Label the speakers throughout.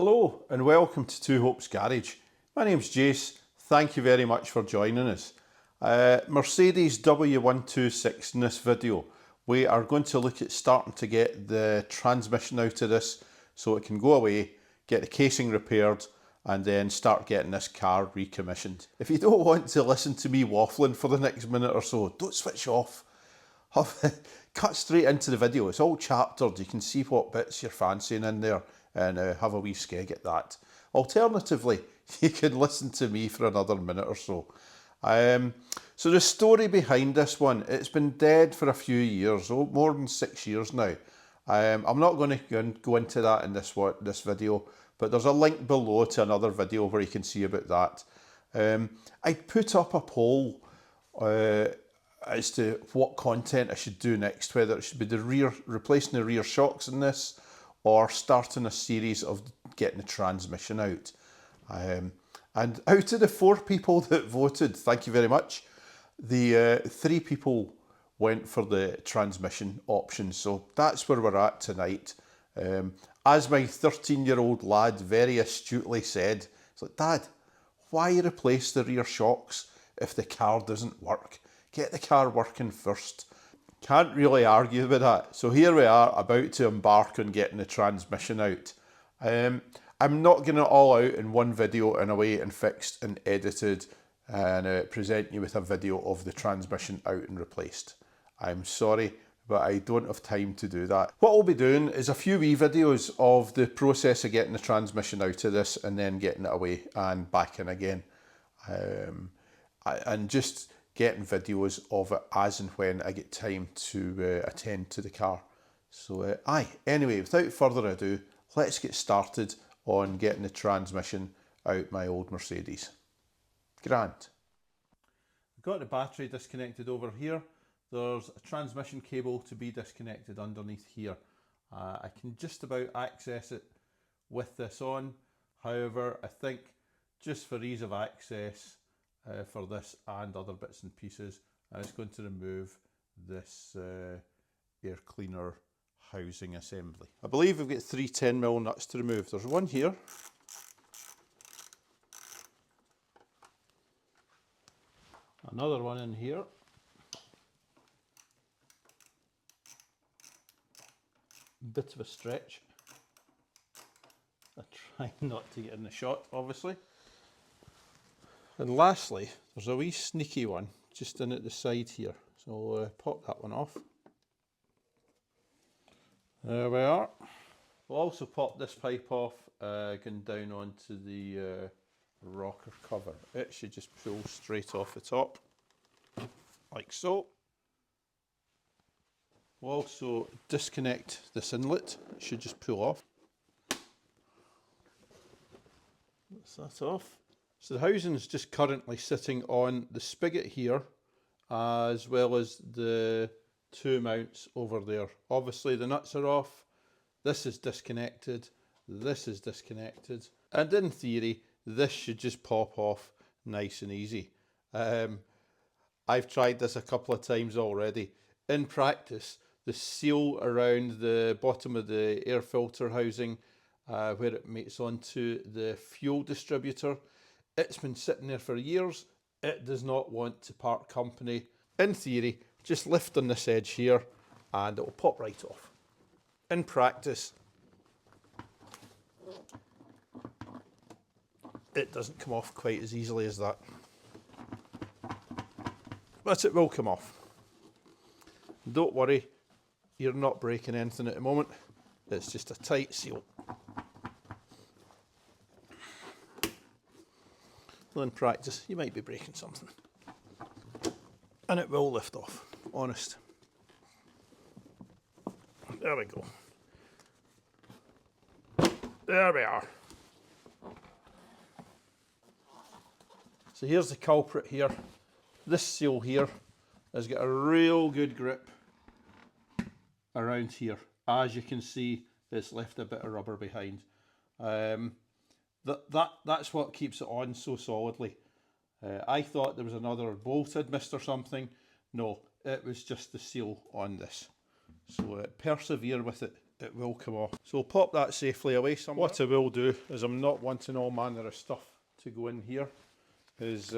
Speaker 1: Hello and welcome to Two Hopes Garage. My name's Jace. Thank you very much for joining us. Mercedes W126 in this video. We are going to look at starting to get the transmission out of this so it can go away, get the casing repaired and then start getting this car recommissioned. If you don't want to listen to me waffling for the next minute or so, don't switch off. Cut straight into the video. It's all chaptered. You can see what bits you're fancying in there and have a wee skeg at that. Alternatively, you can listen to me for another minute or so. So the story behind this one, it's been dead for a few years, more than 6 years now. I'm not going to go into that in this video, but there's a link below to another video where you can see about that. I put up a poll as to what content I should do next, whether it should be replacing the rear shocks in this or starting a series of getting the transmission out. And out of the 4 people that voted, thank you very much, the 3 people went for the transmission option. So that's where we're at tonight. As my 13-year-old lad very astutely said, it's like, Dad, why replace the rear shocks if the car doesn't work? Get the car working first. Can't really argue with that. So here we are, about to embark on getting the transmission out. I'm not getting it all out in one video in a way and fixed and edited and present you with a video of the transmission out and replaced. I'm sorry, but I don't have time to do that. What we'll be doing is a few wee videos of the process of getting the transmission out of this and then getting it away and back in again. And just getting videos of it as and when I get time to attend to the car. So anyway, without further ado, let's get started on getting the transmission out my old Mercedes. Grand. I've got the battery disconnected over here. There's a transmission cable to be disconnected underneath here. I can just about access it with this on. However, I think just for ease of access for this and other bits and pieces, I'm just going to remove this air cleaner housing assembly. I believe we've got 3 10mm nuts to remove. There's one here. Another one in here. Bit of a stretch. I try not to get in the shot, obviously. And lastly, there's a wee sneaky one just in at the side here. So pop that one off. There we are. We'll also pop this pipe off, going down onto the rocker cover. It should just pull straight off the top, like so. We'll also disconnect this inlet. It should just pull off. That's that off. So the housing is just currently sitting on the spigot here, as well as the 2 mounts over there. Obviously the nuts are off. This is disconnected. This is disconnected. And in theory, this should just pop off nice and easy. I've tried this a couple of times already. In practice, the seal around the bottom of the air filter housing, where it mates onto the fuel distributor, it's been sitting there for years. It does not want to part company. In theory, just lift on this edge here and it will pop right off. In practice, it doesn't come off quite as easily as that. But it will come off. Don't worry, you're not breaking anything at the moment. It's just a tight seal. Well, in practice, you might be breaking something. And it will lift off, honest. There we go. There we are. So here's the culprit here. This seal here has got a real good grip around here. As you can see, it's left a bit of rubber behind. That's what keeps it on so solidly. I thought there was another bolt I'd missed or something. No, it was just the seal on this. So persevere with it. it will come off. So pop that safely away somewhere. What I will do is, I'm not wanting all manner of stuff to go in here, is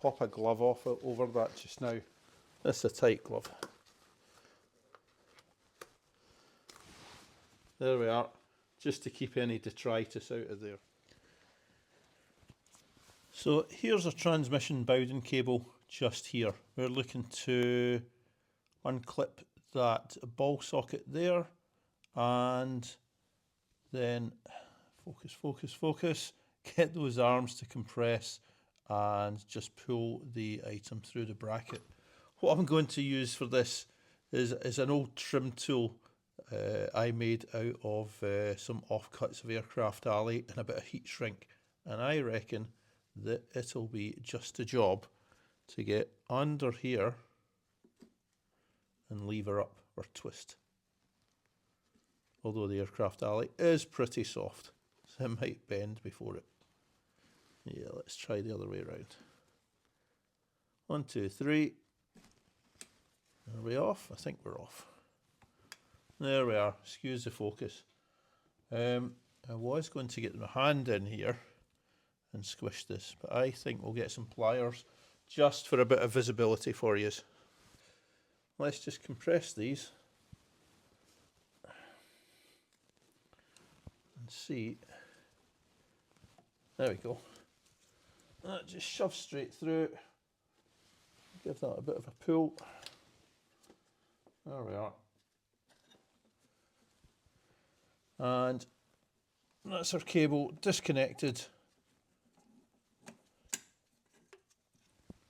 Speaker 1: pop a glove off it over that just now. This is a tight glove. There we are, just to keep any detritus out of there. So here's a transmission Bowden cable just here. We're looking to unclip that ball socket there, and then focus, get those arms to compress and just pull the item through the bracket. What I'm going to use for this is an old trim tool I made out of some offcuts of Aircraft Alley and a bit of heat shrink, and I reckon that it'll be just a job to get under here and lever up or twist. Although the Aircraft Alley is pretty soft, so it might bend before it. Yeah, let's try the other way around. 1, 2, 3. Are we off? I think we're off. There we are. Excuse the focus. I was going to get my hand in here and squish this, but I think we'll get some pliers just for a bit of visibility for you. Let's just compress these and see. There we go. That just shoves straight through. Give that a bit of a pull. There we are. And that's our cable disconnected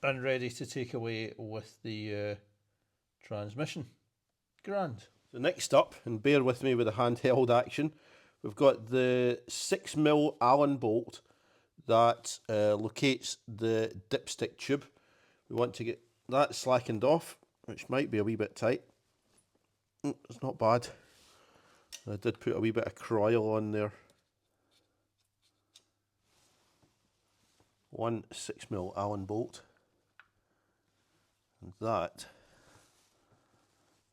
Speaker 1: and ready to take away with the transmission. Grand. So next up, and bear with me with the handheld action, we've got the 6mm Allen bolt that locates the dipstick tube. We want to get that slackened off, which might be a wee bit tight. It's not bad. I did put a wee bit of croil on there. One 6mm Allen bolt. And that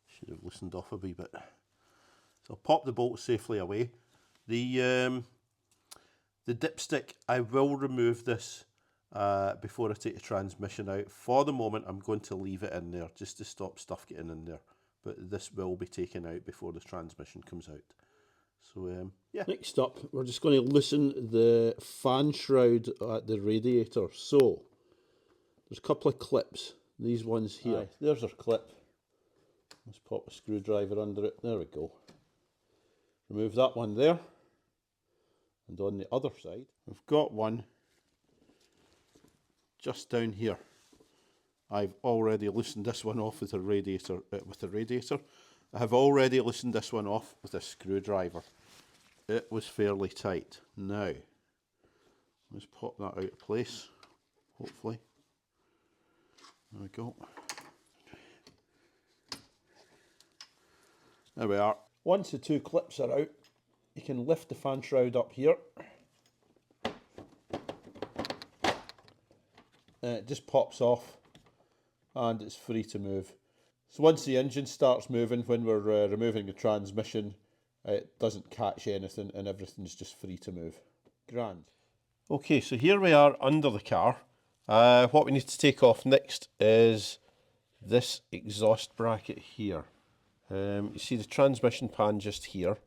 Speaker 1: should have loosened off a wee bit. So I'll pop the bolt safely away. The dipstick, I will remove this before I take the transmission out. For the moment, I'm going to leave it in there just to stop stuff getting in there. But this will be taken out before the transmission comes out. So yeah. Next up, we're just going to loosen the fan shroud at the radiator. So there's a couple of clips. These ones here. Aye, there's our clip. Let's pop a screwdriver under it. There we go. Remove that one there. And on the other side, we've got one just down here. I've already loosened this one off with the radiator. I have already loosened this one off with a screwdriver. It was fairly tight. Now, let's pop that out of place, hopefully. There we go. There we are. Once the two clips are out, you can lift the fan shroud up here. It just pops off and it's free to move. So once the engine starts moving, when we're removing the transmission, it doesn't catch anything and everything's just free to move. Grand. Okay, so here we are under the car. What we need to take off next is this exhaust bracket here. You see the transmission pan just here,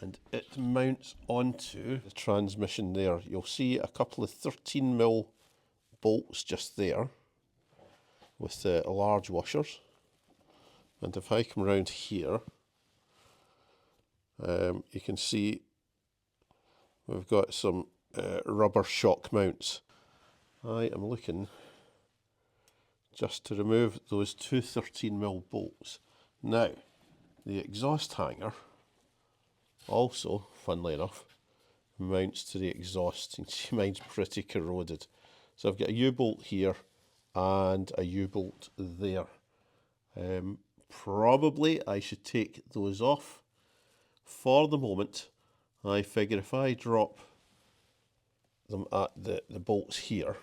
Speaker 1: and it mounts onto the transmission there. You'll see a couple of 13mm bolts just there with large washers. And if I come around here, you can see we've got some rubber shock mounts. I am looking just to remove those two 13mm bolts. Now, the exhaust hanger also, funnily enough, mounts to the exhaust. You can see mine's pretty corroded. So I've got a U-bolt here and a U-bolt there. Probably I should take those off. For the moment, I figure if I drop them at the bolts here,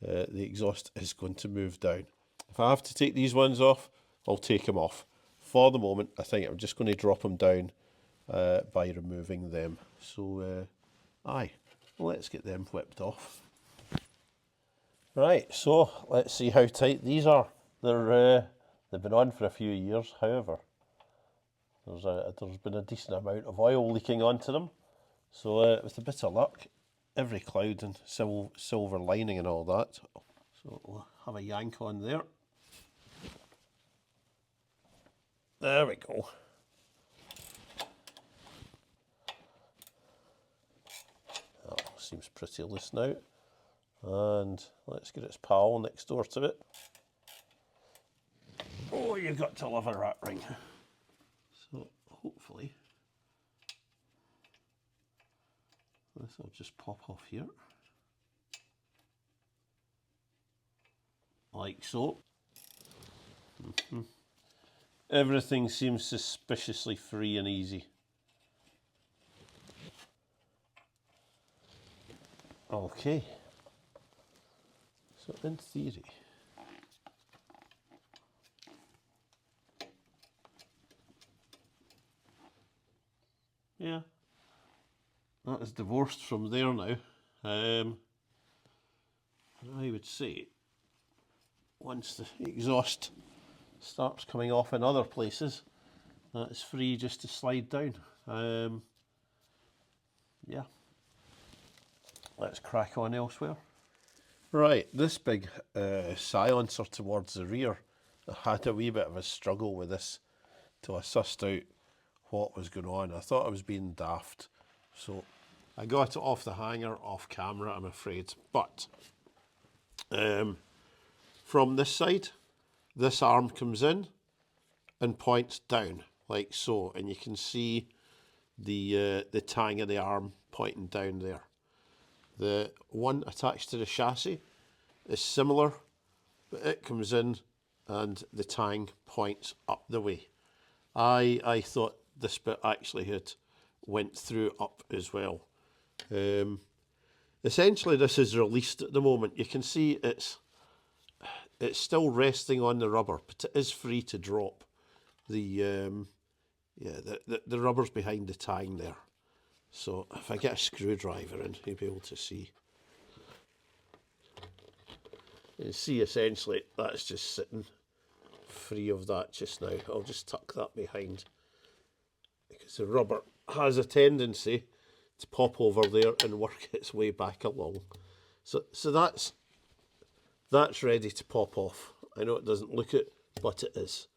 Speaker 1: the exhaust is going to move down. If I have to take these ones off, I'll take them off. for the moment, I think I'm just going to drop them down by removing them. So, aye, let's get them whipped off. Right, so let's see how tight these are. They've been on for a few years, however, there's been a decent amount of oil leaking onto them. So with a bit of luck, every cloud and silver lining and all that. So we'll have a yank on there. There we go. Oh, seems pretty loose now. And let's get its pal next door to it. Oh, you've got to love a rat ring. So hopefully this will just pop off here. Like so. Everything seems suspiciously free and easy. Okay. So in theory, yeah, that is divorced from there now. I would say once the exhaust starts coming off in other places, that is free just to slide down. Yeah, let's crack on elsewhere. Right, this big silencer towards the rear, I had a wee bit of a struggle with this till I sussed out what was going on. I thought I was being daft, so I got it off the hanger, off camera, I'm afraid. But from this side, this arm comes in and points down like so, and you can see the tang of the arm pointing down there. The one attached to the chassis is similar, but it comes in and the tang points up the way. I thought this bit actually had went through up as well. Essentially this is released at the moment. You can see it's still resting on the rubber, but it is free to drop. The rubber's behind the tang there. So if I get a screwdriver in, you'll be able to see. You see essentially that's just sitting free of that just now. I'll just tuck that behind, because the rubber has a tendency to pop over there and work its way back along. So that's ready to pop off. I know it doesn't look it, but it is.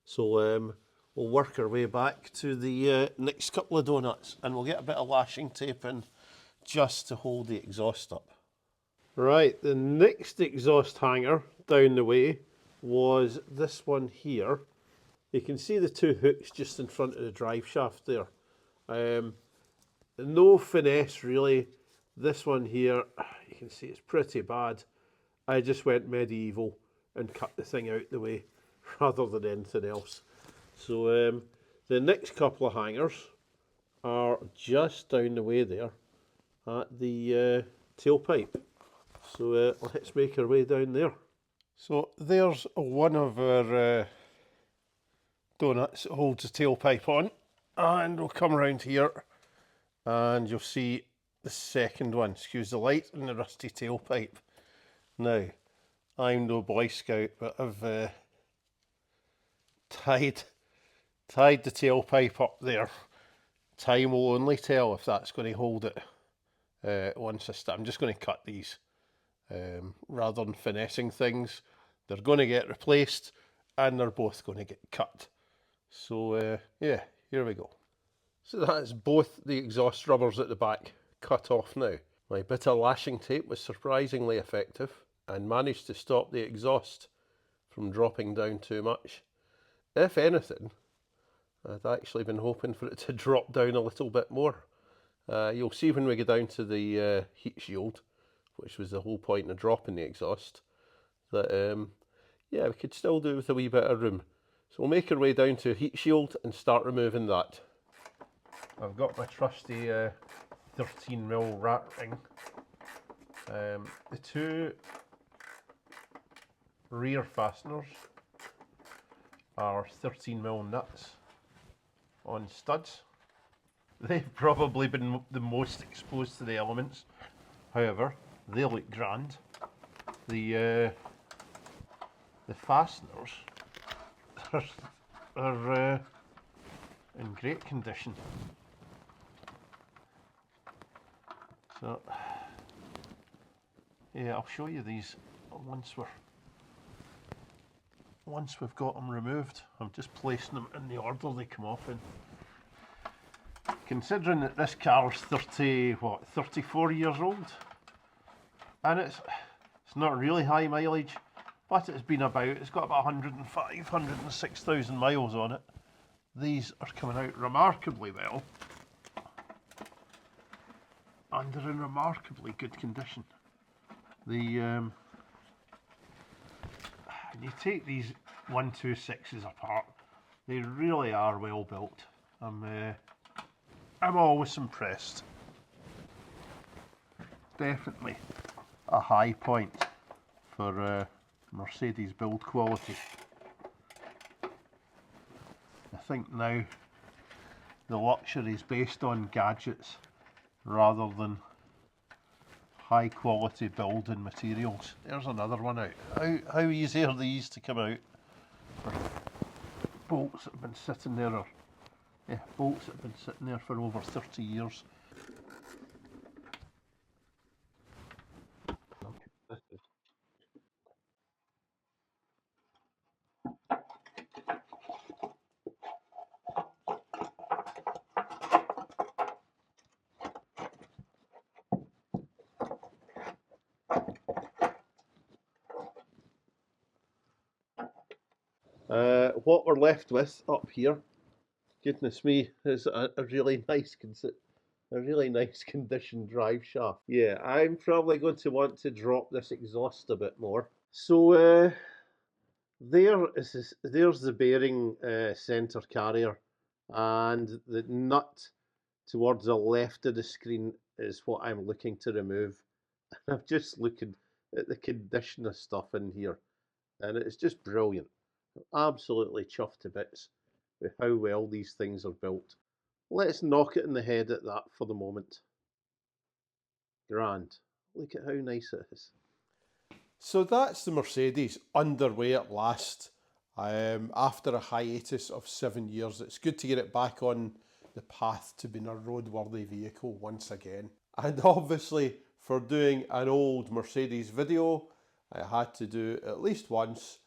Speaker 1: So we'll work our way back to the next couple of donuts, and we'll get a bit of lashing tape in just to hold the exhaust up. Right, the next exhaust hanger down the way was this one here. You can see the two hooks just in front of the drive shaft there. No finesse really. This one here, you can see it's pretty bad. I just went medieval and cut the thing out the way rather than anything else. So the next couple of hangers are just down the way there at the tailpipe. So let's make our way down there. So there's one of our donuts that holds the tailpipe on, and we'll come around here and you'll see the second one. Excuse the light and the rusty tailpipe. Now, I'm no Boy Scout, but I've tied the tailpipe up there. Time will only tell if that's going to hold it once I start. I'm just going to cut these. Rather than finessing things, they're going to get replaced and they're both going to get cut. So yeah, here we go. So that's both the exhaust rubbers at the back cut off now. My bit of lashing tape was surprisingly effective and managed to stop the exhaust from dropping down too much. If anything, I'd actually been hoping for it to drop down a little bit more. You'll see when we get down to the heat shield, which was the whole point of dropping the exhaust, that yeah, we could still do with a wee bit of room. So we'll make our way down to heat shield and start removing that. I've got my trusty 13mm rat ring. The two rear fasteners are 13mm nuts on studs. They've probably been the most exposed to the elements. However, they look grand. The fasteners are in great condition. So yeah, I'll show you these once we've got them removed. I'm just placing them in the order they come off in. Considering that this car's 34 years old, and it's not really high mileage, but it's got about 105, 106,000 miles on it. These are coming out remarkably well and they're in remarkably good condition. You take these 126s apart, they really are well built. I'm always impressed. Definitely a high point for Mercedes build quality. I think now the luxury is based on gadgets rather than high quality building materials. There's another one out. How easy are these to come out? Bolts that have been sitting there, bolts that have been sitting there for over 30 years. What we're left with up here, goodness me, is a really nice condition drive shaft. Yeah, I'm probably going to want to drop this exhaust a bit more. So there's the bearing centre carrier, and the nut towards the left of the screen is what I'm looking to remove. I'm just looking at the condition of stuff in here, and it's just brilliant. Absolutely chuffed to bits with how well these things are built. Let's knock it in the head at that for the moment. Grand. Look at how nice it is. So that's the Mercedes underway at last. After a hiatus of 7 years, it's good to get it back on the path to being a roadworthy vehicle once again. And obviously, for doing an old Mercedes video, I had to do at least once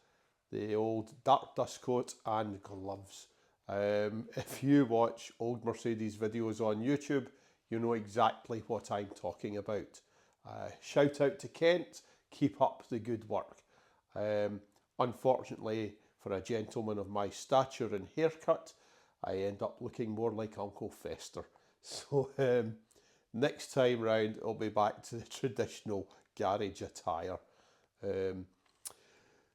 Speaker 1: the old dark dust coat and gloves. If you watch old Mercedes videos on YouTube, you know exactly what I'm talking about. Shout out to Kent, keep up the good work. Unfortunately, for a gentleman of my stature and haircut, I end up looking more like Uncle Fester. So next time round, I'll be back to the traditional garage attire.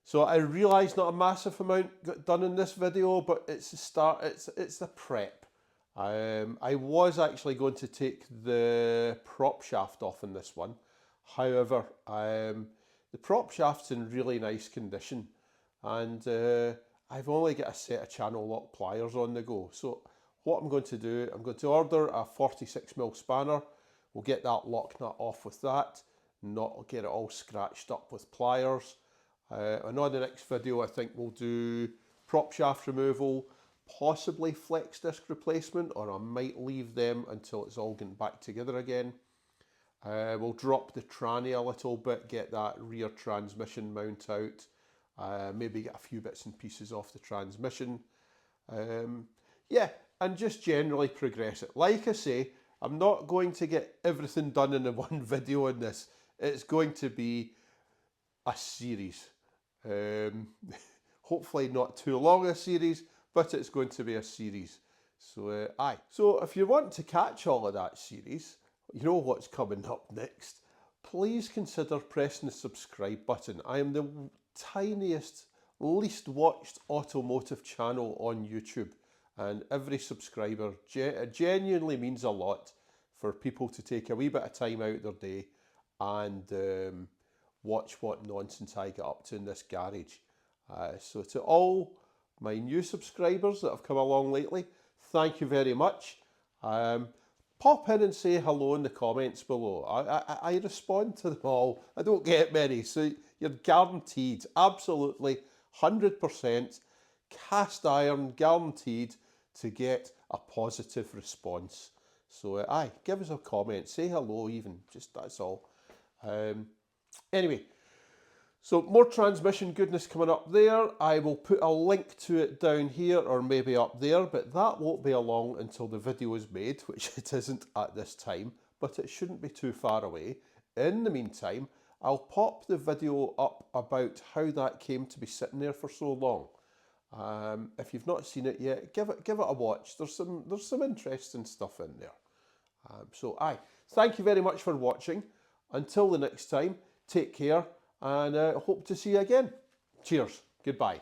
Speaker 1: So I realise not a massive amount got done in this video, but it's the start, it's the prep. I was actually going to take the prop shaft off in this one. However, the prop shaft's in really nice condition, and I've only got a set of channel lock pliers on the go. So what I'm going to do, I'm going to order a 46mm spanner. We'll get that lock nut off with that, not get it all scratched up with pliers. And on the next video, I think we'll do prop shaft removal, possibly flex disc replacement, or I might leave them until it's all getting back together again. We'll drop the tranny a little bit, get that rear transmission mount out, maybe get a few bits and pieces off the transmission. Yeah, and just generally progress it. Like I say, I'm not going to get everything done in the one video in this. It's going to be a series. Hopefully not too long a series, but it's going to be a series. So aye. So if you want to catch all of that series, you know what's coming up next. Please consider pressing the subscribe button. I am the tiniest, least watched automotive channel on YouTube, and every subscriber genuinely means a lot for people to take a wee bit of time out of their day and watch what nonsense I get up to in this garage. So to all My new subscribers that have come along lately, thank you very much. Pop in and say hello in the comments below. I respond to them all. I don't get many, so you're guaranteed, absolutely 100% cast iron guaranteed to get a positive response. So aye, give us a comment, say hello even, just that's all. Anyway, so more transmission goodness coming up there. I will put a link to it down here or maybe up there, but that won't be along until the video is made, which it isn't at this time, but it shouldn't be too far away. In the meantime, I'll pop the video up about how that came to be sitting there for so long. If you've not seen it yet, give it a watch. There's some interesting stuff in there. So aye, thank you very much for watching. Until the next time, take care and hope to see you again. Cheers. Goodbye.